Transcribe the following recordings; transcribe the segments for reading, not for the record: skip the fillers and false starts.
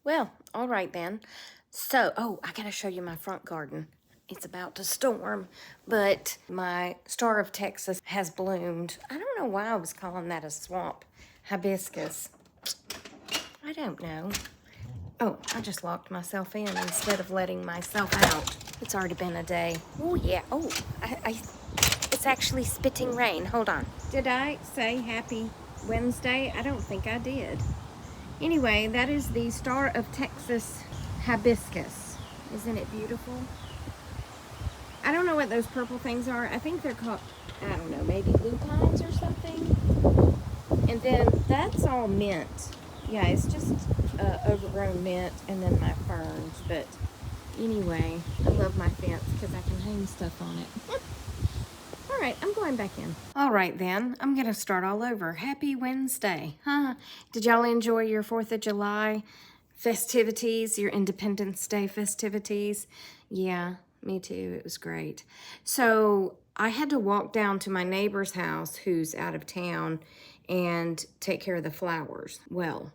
Well, all right then. So, oh, I gotta show you my front garden. It's about to storm, but my Star of Texas has bloomed. I don't know why I was calling that a swamp hibiscus. I don't know. Oh, I just locked myself in instead of letting myself out. It's already been a day. Oh, yeah. Oh, it's actually spitting rain. Hold on. Did I say happy Wednesday? I don't think I did. Anyway, that is the Star of Texas hibiscus. Isn't it beautiful? I don't know what those purple things are. I think they're called, I don't know, maybe lupines or something. And then that's all mint. Yeah, it's just overgrown mint and then my ferns. But anyway, I love my fence because I can hang stuff on it. All right, I'm going back in. All right, then. I'm going to start all over. Happy Wednesday. Huh? Did y'all enjoy your 4th of July festivities, your Independence Day festivities? Yeah, me too. It was great. So I had to walk down to my neighbor's house who's out of town and take care of the flowers. Well,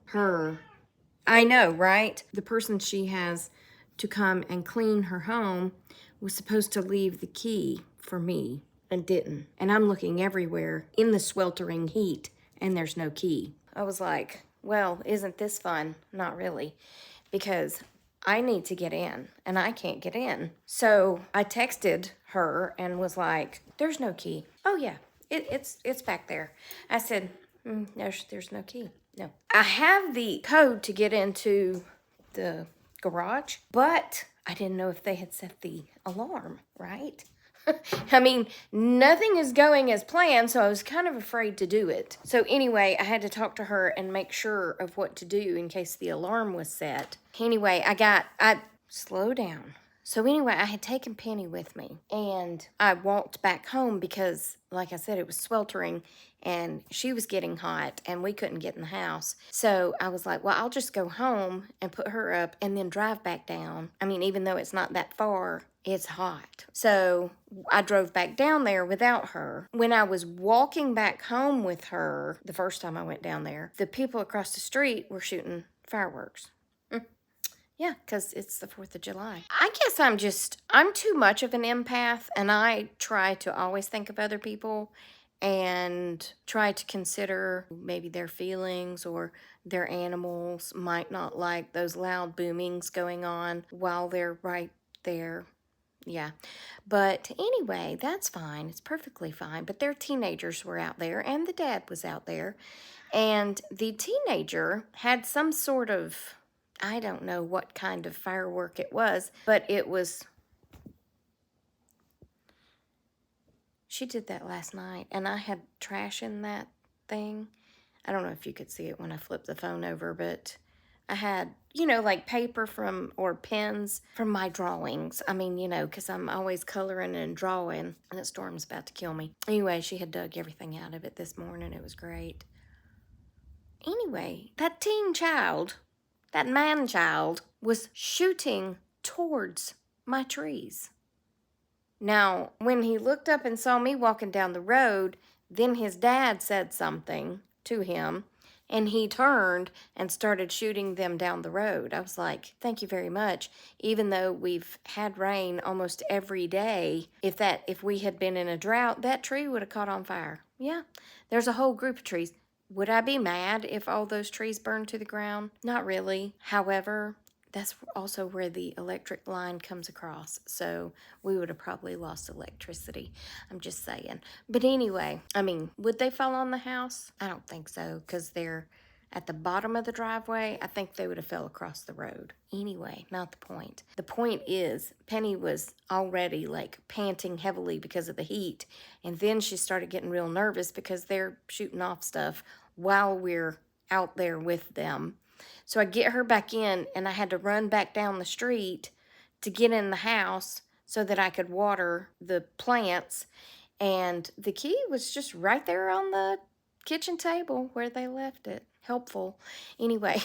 I know, right? The person she has to come and clean her home was supposed to leave the key for me and didn't. And I'm looking everywhere in the sweltering heat and there's no key. I was like, well, isn't this fun? Not really, because I need to get in and I can't get in. So I texted her and was like, there's no key. Oh yeah, it's back there. I said, no, there's no key. No. I have the code to get into the garage, but I didn't know if they had set the alarm, right? I mean, nothing is going as planned, so I was kind of afraid to do it. So anyway, I had to talk to her and make sure of what to do in case the alarm was set. Anyway, I slow down. So anyway, I had taken Penny with me and I walked back home because, like I said, it was sweltering and she was getting hot and we couldn't get in the house. So I was like, well, I'll just go home and put her up and then drive back down. I mean, even though it's not that far, it's hot. So I drove back down there without her. When I was walking back home with her, the first time I went down there, the people across the street were shooting fireworks. Yeah, because it's the 4th of July. I guess I'm too much of an empath, and I try to always think of other people and try to consider maybe their feelings or their animals might not like those loud boomings going on while they're right there. Yeah. But anyway, that's fine. It's perfectly fine. But their teenagers were out there, and the dad was out there. And the teenager had some sort of, I don't know what kind of firework it was, but it was, she did that last night, and I had trash in that thing. I don't know if you could see it when I flipped the phone over, but I had, like paper or pens from my drawings. I mean, because I'm always coloring and drawing, and the storm's about to kill me. Anyway, she had dug everything out of it this morning. It was great. Anyway, that teen child, that man child, was shooting towards my trees. Now, when he looked up and saw me walking down the road, then his dad said something to him, and he turned and started shooting them down the road. I was like, thank you very much. Even though we've had rain almost every day, if we had been in a drought, that tree would have caught on fire. Yeah, there's a whole group of trees. Would I be mad if all those trees burned to the ground? Not really. However, that's also where the electric line comes across, so we would have probably lost electricity. I'm just saying. But anyway, I mean, would they fall on the house? I don't think so, because they're at the bottom of the driveway. I think they would have fell across the road. Anyway, not the point. The point is, Penny was already like panting heavily because of the heat, and then she started getting real nervous because they're shooting off stuff while we're out there with them. So I get her back in, and I had to run back down the street to get in the house so that I could water the plants. And the key was just right there on the kitchen table where they left it. Helpful. Anyway,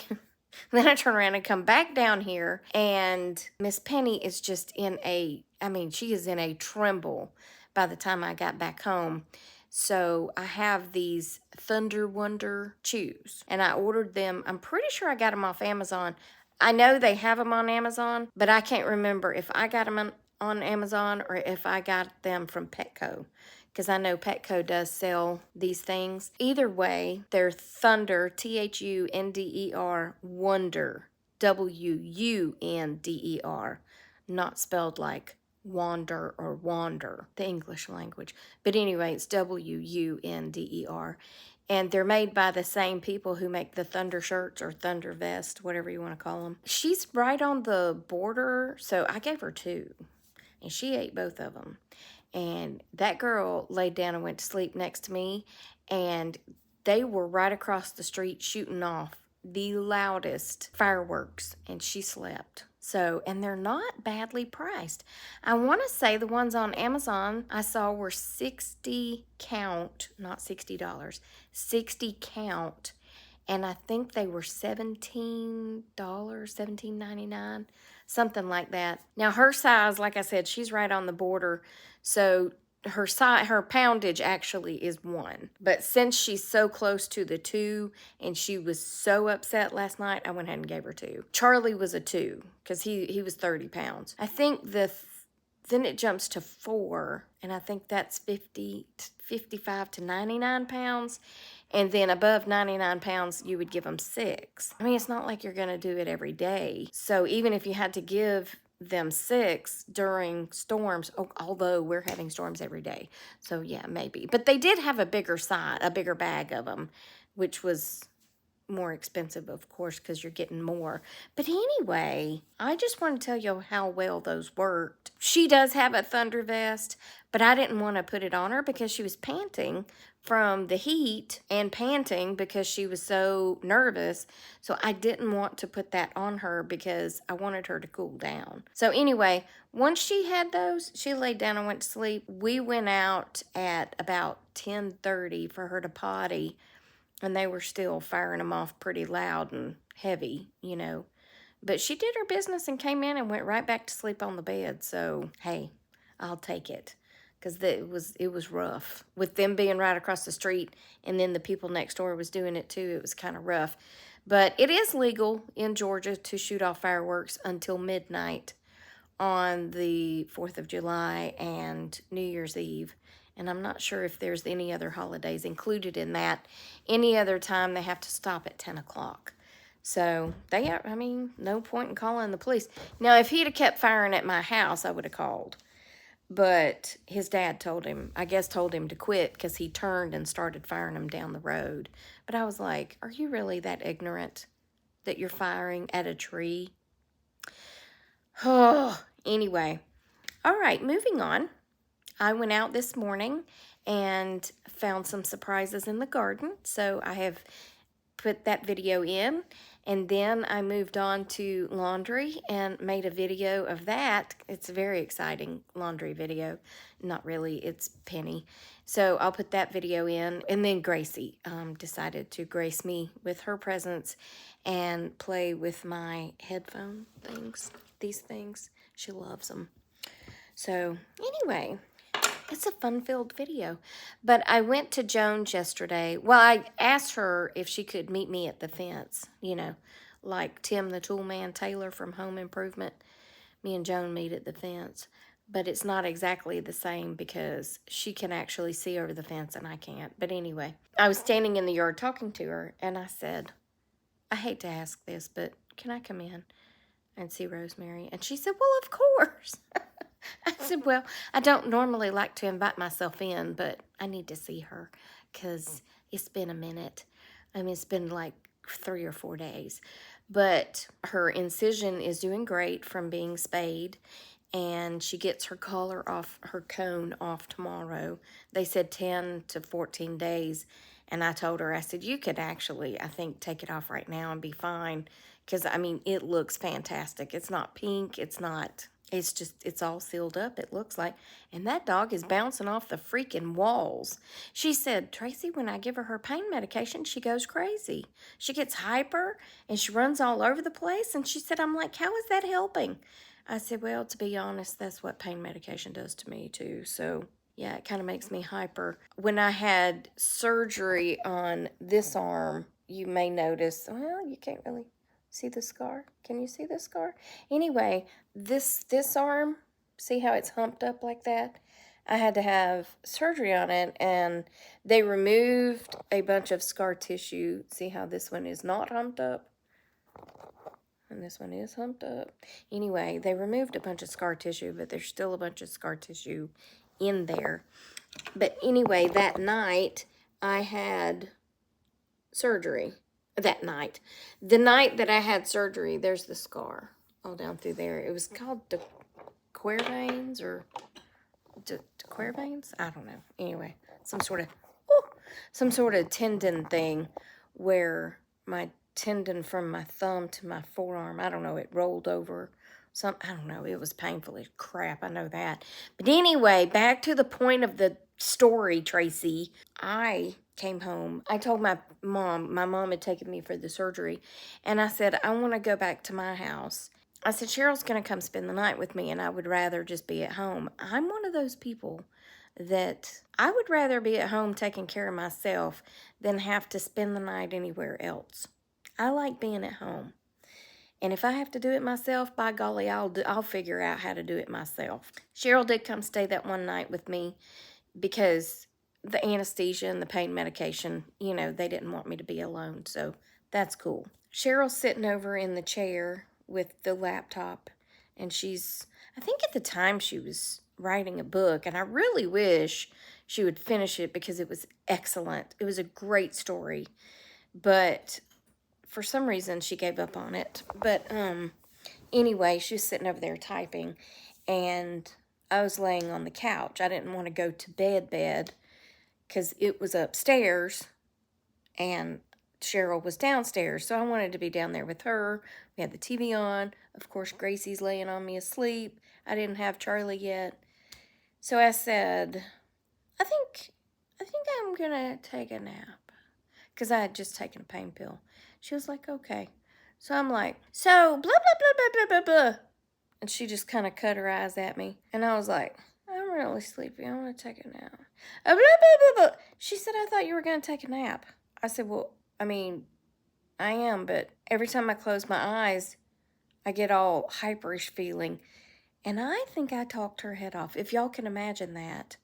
then I turn around and come back down here, and Miss Penny is just she is in a tremble by the time I got back home. So I have these Thunder Wonder chews, and I ordered them. I'm pretty sure I got them off Amazon. I know they have them on Amazon, but I can't remember if I got them on Amazon or if I got them from Petco, because I know Petco does sell these things. Either way, they're Thunder, Thunder, Wonder, Wunder, not spelled like wander or wander, the English language. But anyway, it's Wunder. And they're made by the same people who make the Thunder shirts or Thunder vest, whatever you want to call them. She's right on the border, so I gave her 2, and she ate both of them. And that girl laid down and went to sleep next to me, and they were right across the street shooting off the loudest fireworks, and she slept. So, and they're not badly priced. I want to say the ones on Amazon I saw were 60 count, not $60, 60 count. And I think they were $17, $17.99, something like that. Now her size, like I said, she's right on the border. So her size, her poundage actually is 1. But since she's so close to the 2 and she was so upset last night, I went ahead and gave her 2. Charlie was a 2 because he was 30 pounds. I think then it jumps to 4, and I think that's 55 to 99 pounds. And then above 99 pounds, you would give them 6. I mean, it's not like you're going to do it every day. So even if you had to give them 6 during storms, although we're having storms every day. So yeah, maybe. But they did have a bigger bag of them, which was more expensive, of course, because you're getting more. But anyway, I just want to tell you how well those worked. She does have a Thunder vest, but I didn't want to put it on her because she was panting from the heat and panting because she was so nervous. So I didn't want to put that on her because I wanted her to cool down. So anyway, once she had those, she laid down and went to sleep. We went out at about 10:30 for her to potty, and they were still firing them off pretty loud and heavy, you know. But she did her business and came in and went right back to sleep on the bed. So, hey, I'll take it. Because it was rough. With them being right across the street and then the people next door was doing it too, it was kind of rough. But it is legal in Georgia to shoot off fireworks until midnight on the 4th of July and New Year's Eve. And I'm not sure if there's any other holidays included in that. Any other time, they have to stop at 10 o'clock. So, I mean, no point in calling the police. Now, if he'd have kept firing at my house, I would have called. But his dad told him to quit because he turned and started firing them down the road. But I was like, are you really that ignorant that you're firing at a tree? Oh, anyway. All right, moving on. I went out this morning and found some surprises in the garden. So I have put that video in. And then I moved on to laundry and made a video of that. It's a very exciting laundry video. Not really, it's Penny. So I'll put that video in. And then Gracie decided to grace me with her presence and play with my headphone things, these things. She loves them. So anyway, it's a fun-filled video. But I went to Joan's yesterday. Well, I asked her if she could meet me at the fence, you know, like Tim the Toolman Taylor from Home Improvement. Me and Joan meet at the fence. But it's not exactly the same because she can actually see over the fence and I can't. But anyway, I was standing in the yard talking to her, and I said, I hate to ask this, but can I come in and see Rosemary? And she said, well, of course. I said, well, I don't normally like to invite myself in, but I need to see her because it's been a minute. I mean, it's been like 3 or 4 days. But her incision is doing great from being spayed, and she gets her collar off, her cone off tomorrow. They said 10 to 14 days, and I told her, I said, you could actually, I think, take it off right now and be fine because, I mean, it looks fantastic. It's not pink. It's not... It's just, it's all sealed up, it looks like. And that dog is bouncing off the freaking walls. She said, Tracy, when I give her pain medication, she goes crazy. She gets hyper and she runs all over the place. And she said, I'm like, how is that helping? I said, well, to be honest, that's what pain medication does to me too. So yeah, it kind of makes me hyper. When I had surgery on this arm, you may notice, well, you can't really See the scar? Can you see the scar? Anyway, this arm, see how it's humped up like that? I had to have surgery on it, and they removed a bunch of scar tissue. See how this one is not humped up? And this one is humped up. Anyway, they removed a bunch of scar tissue, but there's still a bunch of scar tissue in there. But anyway, that night, I had surgery. That night. The night that I had surgery, there's the scar all down through there. It was called de Quervains or de Quervains? I don't know. Anyway, some sort of tendon thing where my tendon from my thumb to my forearm, I don't know, it rolled over. I don't know, it was painful as crap, I know that. But anyway, back to the point of the story, Tracy. I came home. I told my mom had taken me for the surgery, and I said, I want to go back to my house. I said, Cheryl's going to come spend the night with me, and I would rather just be at home. I'm one of those people that I would rather be at home taking care of myself than have to spend the night anywhere else. I like being at home. And if I have to do it myself, by golly, I'll figure out how to do it myself. Cheryl did come stay that one night with me because the anesthesia and the pain medication, you know, they didn't want me to be alone, so that's cool. Cheryl's sitting over in the chair with the laptop, and I think at the time she was writing a book, and I really wish she would finish it because it was excellent. It was a great story, but for some reason she gave up on it. But anyway, she was sitting over there typing, and I was laying on the couch. I didn't want to go to bed because it was upstairs and Cheryl was downstairs, so I wanted to be down there with her. We had the TV on. Of course, Gracie's laying on me asleep. I didn't have Charlie yet. So I said, I think I'm going to take a nap because I had just taken a pain pill. She was like, okay. So I'm like, so blah, blah, blah, blah, blah, blah, blah. And she just kind of cut her eyes at me. And I was like, I'm really sleepy. I want to take a nap. Blah, blah, blah, blah. She said, I thought you were going to take a nap. I said, well, I mean, I am, but every time I close my eyes, I get all hyperish feeling. And I think I talked her head off, if y'all can imagine that.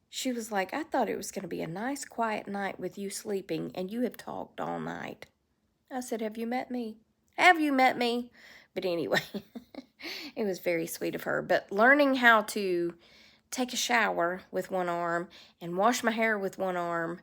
She was like, I thought it was going to be a nice, quiet night with you sleeping, and you have talked all night. I said, have you met me? Have you met me? But anyway, it was very sweet of her. But learning how to take a shower with one arm and wash my hair with one arm,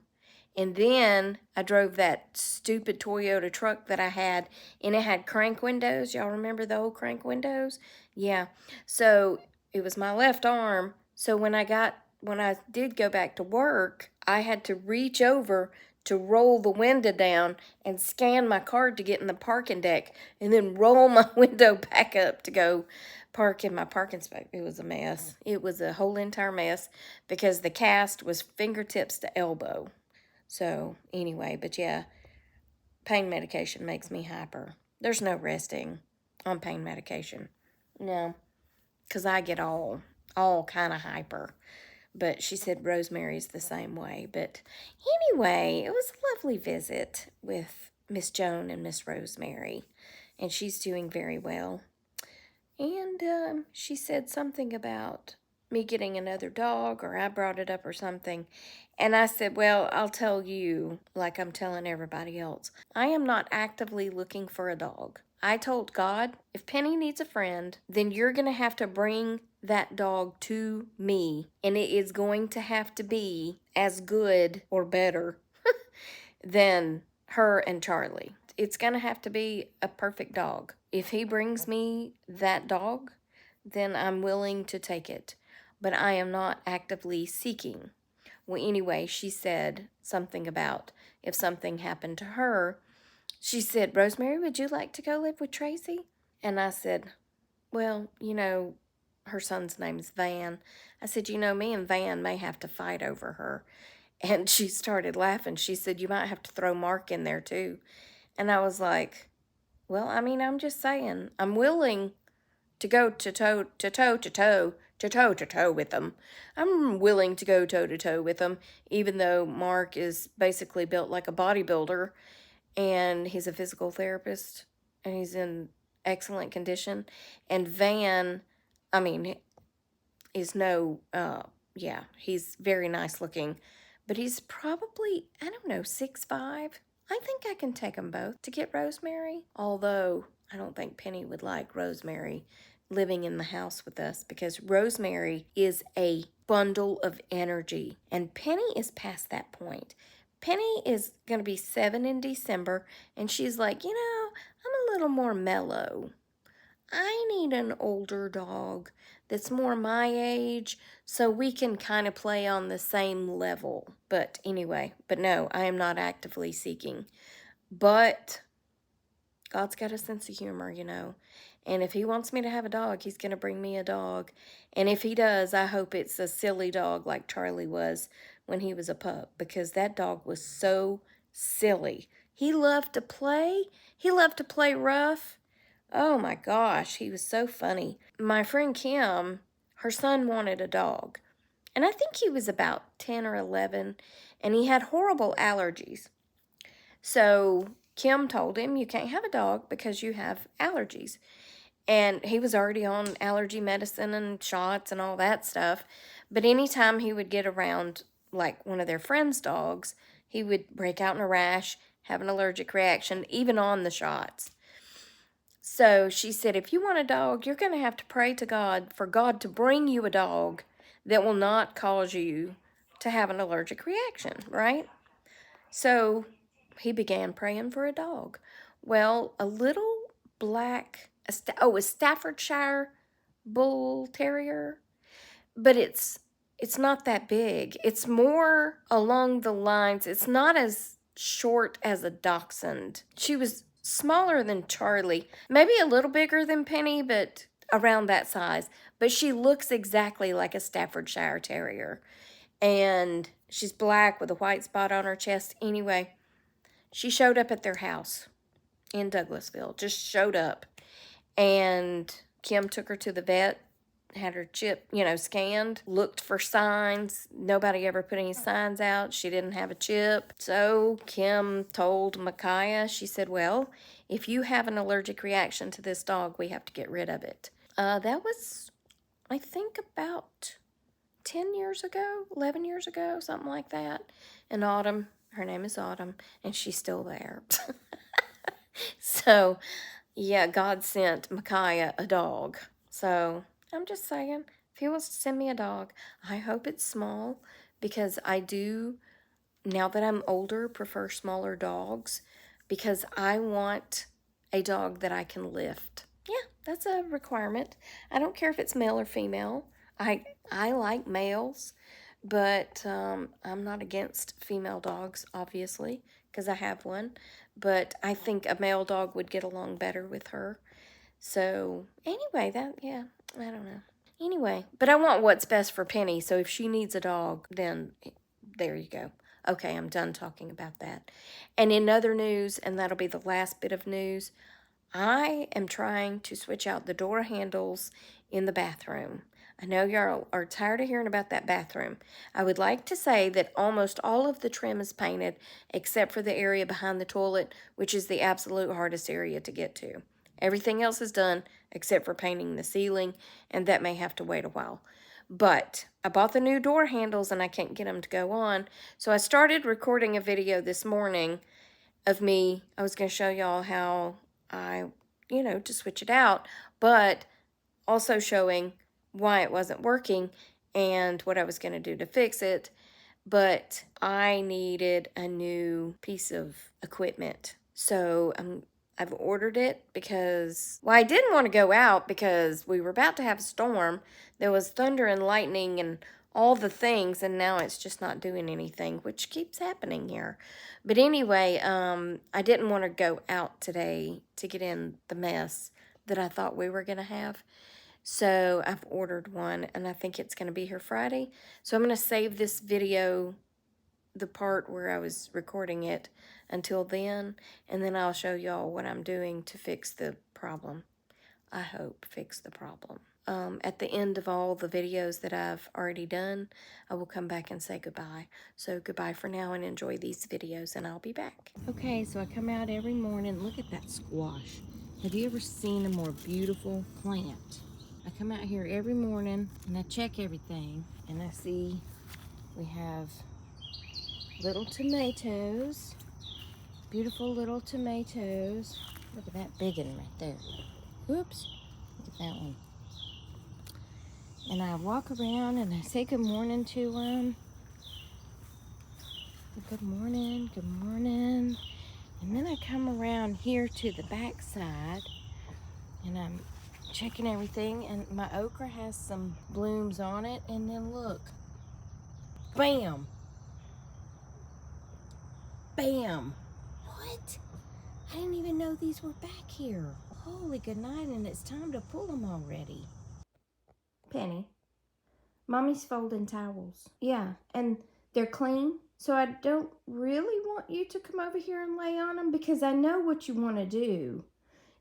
and then I drove that stupid Toyota truck that I had, and it had crank windows. Y'all remember the old crank windows? Yeah. So it was my left arm. So when I did go back to work, I had to reach over to roll the window down and scan my card to get in the parking deck, and then roll my window back up to go park in my parking space. It was a mess. It was a whole entire mess because the cast was fingertips to elbow. So anyway, but yeah, pain medication makes me hyper. There's no resting on pain medication. No, because I get all kind of hyper. But she said Rosemary's the same way. But anyway, it was a lovely visit with Miss Joan and Miss Rosemary. And she's doing very well. And she said something about me getting another dog, or I brought it up or something. And I said, well, I'll tell you like I'm telling everybody else. I am not actively looking for a dog. I told God, if Penny needs a friend, then you're going to have to bring that dog to me. And it is going to have to be as good or better than her and Charlie. It's going to have to be a perfect dog. If he brings me that dog, then I'm willing to take it. But I am not actively seeking. Well, anyway, she said something about if something happened to her. She said, Rosemary, would you like to go live with Tracy? And I said, well, you know, her son's name's Van. I said, you know, me and Van may have to fight over her. And she started laughing. She said, you might have to throw Mark in there too. And I was like, well, I mean, I'm just saying, I'm willing to go toe-to-toe with them. I'm willing to go toe-to-toe with them, even though Mark is basically built like a bodybuilder, and he's a physical therapist, and he's in excellent condition. And Van, I mean, is no, yeah, he's very nice looking, but he's probably, I don't know, 6'5". I think I can take them both to get Rosemary, although I don't think Penny would like Rosemary living in the house with us because Rosemary is a bundle of energy, and Penny is past that point. Penny is going to be 7 in December, and she's like, you know, I'm a little more mellow. I need an older dog that's more my age so we can kind of play on the same level. But anyway, but no, I am not actively seeking. But God's got a sense of humor, you know. And if he wants me to have a dog, he's going to bring me a dog. And if he does, I hope it's a silly dog like Charlie was when he was a pup, because that dog was so silly. He loved to play. He loved to play rough. Oh my gosh, he was so funny. My friend Kim, her son wanted a dog. And I think he was about 10 or 11, and he had horrible allergies. So Kim told him, you can't have a dog because you have allergies. And he was already on allergy medicine and shots and all that stuff. But anytime he would get around like one of their friends' dogs, he would break out in a rash, have an allergic reaction, even on the shots. So she said, if you want a dog, you're going to have to pray to God for God to bring you a dog that will not cause you to have an allergic reaction, right? So he began praying for a dog. Well, a little black, a Staffordshire Bull Terrier, but it's not that big. It's more along the lines, it's not as short as a Dachshund. She was smaller than Charlie, maybe a little bigger than Penny, but around that size. But she looks exactly like a Staffordshire Terrier. And she's black with a white spot on her chest. Anyway, she showed up at their house in Douglasville, just showed up. And Kim took her to the vet, had her chip, scanned, looked for signs. Nobody ever put any signs out. She didn't have a chip. So Kim told Micaiah, she said, well, if you have an allergic reaction to this dog, we have to get rid of it. That was, I think, about 10 years ago, 11 years ago, something like that. And Autumn, her name is Autumn, and she's still there. So, yeah, God sent Micaiah a dog. So, I'm just saying, if he wants to send me a dog, I hope it's small, because I do, now that I'm older, prefer smaller dogs, because I want a dog that I can lift. Yeah, that's a requirement. I don't care if it's male or female. I like males, but I'm not against female dogs, obviously, because I have one. But I think a male dog would get along better with her. So, anyway, yeah, I don't know. Anyway, but I want what's best for Penny, so if she needs a dog, then there you go. Okay, I'm done talking about that. And in other news, and that'll be the last bit of news, I am trying to switch out the door handles in the bathroom. I know y'all are tired of hearing about that bathroom. I would like to say that almost all of the trim is painted except for the area behind the toilet, which is the absolute hardest area to get to. Everything else is done except for painting the ceiling, and that may have to wait a while. But I bought the new door handles and I can't get them to go on, so I started recording a video this morning of me. I was going to show y'all how I, to switch it out, but also showing why it wasn't working and what I was going to do to fix it. But I needed a new piece of equipment. So I've ordered it because, well, I didn't want to go out because we were about to have a storm. There was thunder and lightning and all the things, and now it's just not doing anything, which keeps happening here. But anyway, I didn't want to go out today to get in the mess that I thought we were going to have. So I've ordered one, and I think it's going to be here Friday. So I'm going to save this video, the part where I was recording it, until then, and then I'll show y'all what I'm doing to fix the problem. I hope fix the problem. At the end of all the videos that I've already done, I will come back and say goodbye. So goodbye for now, and enjoy these videos, and I'll be back. Okay, so I come out every morning. Look at that squash. Have you ever seen a more beautiful plant? I come out here every morning and I check everything and I see we have little tomatoes, beautiful little tomatoes. Look at that big one right there. Whoops, look at that one. And I walk around and I say good morning to them. Good morning, good morning. And then I come around here to the back side and I'm checking everything, and my okra has some blooms on it, and then look, bam, bam. What? I didn't even know these were back here. Holy good night, and it's time to pull them already. Penny, Mommy's folding towels. Yeah, and they're clean, so I don't really want you to come over here and lay on them because I know what you want to do.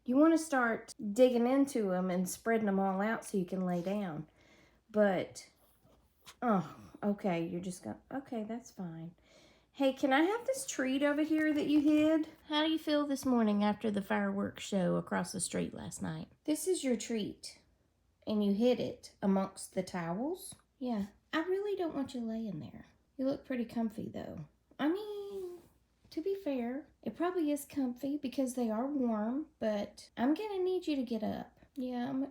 You want to start digging into them and spreading them all out so you can lay down. But, oh, okay, you're just going to, okay, that's fine. Hey, can I have this treat over here that you hid? How do you feel this morning after the fireworks show across the street last night? This is your treat, and you hid it amongst the towels? Yeah, I really don't want you laying there. You look pretty comfy, though. I mean, to be fair, it probably is comfy because they are warm, but I'm gonna need you to get up. Yeah, who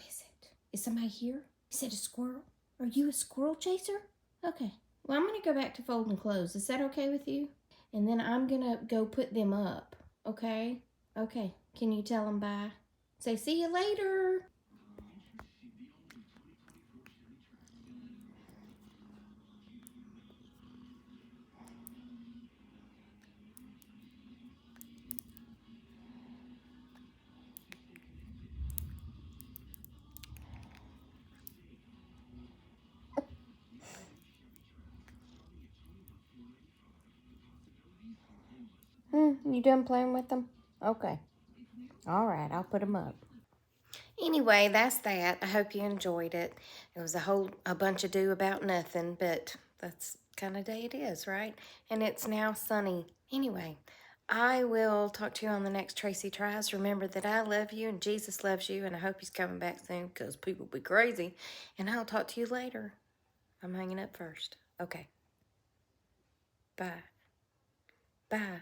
is it? Is somebody here? Is it a squirrel? Are you a squirrel chaser? Okay. Well, I'm gonna go back to folding clothes. Is that okay with you? And then I'm gonna go put them up, okay? Okay. Can you tell them bye? Say, see you later. You done playing with them? Okay. All right, I'll put them up. Anyway, that's that. I hope you enjoyed it. It was a bunch of do about nothing, but that's kind of day it is, right? And it's now sunny. Anyway, I will talk to you on the next Tracy Tries. Remember that I love you and Jesus loves you, and I hope he's coming back soon because people be crazy. And I'll talk to you later. I'm hanging up first. Okay. Bye. Bye.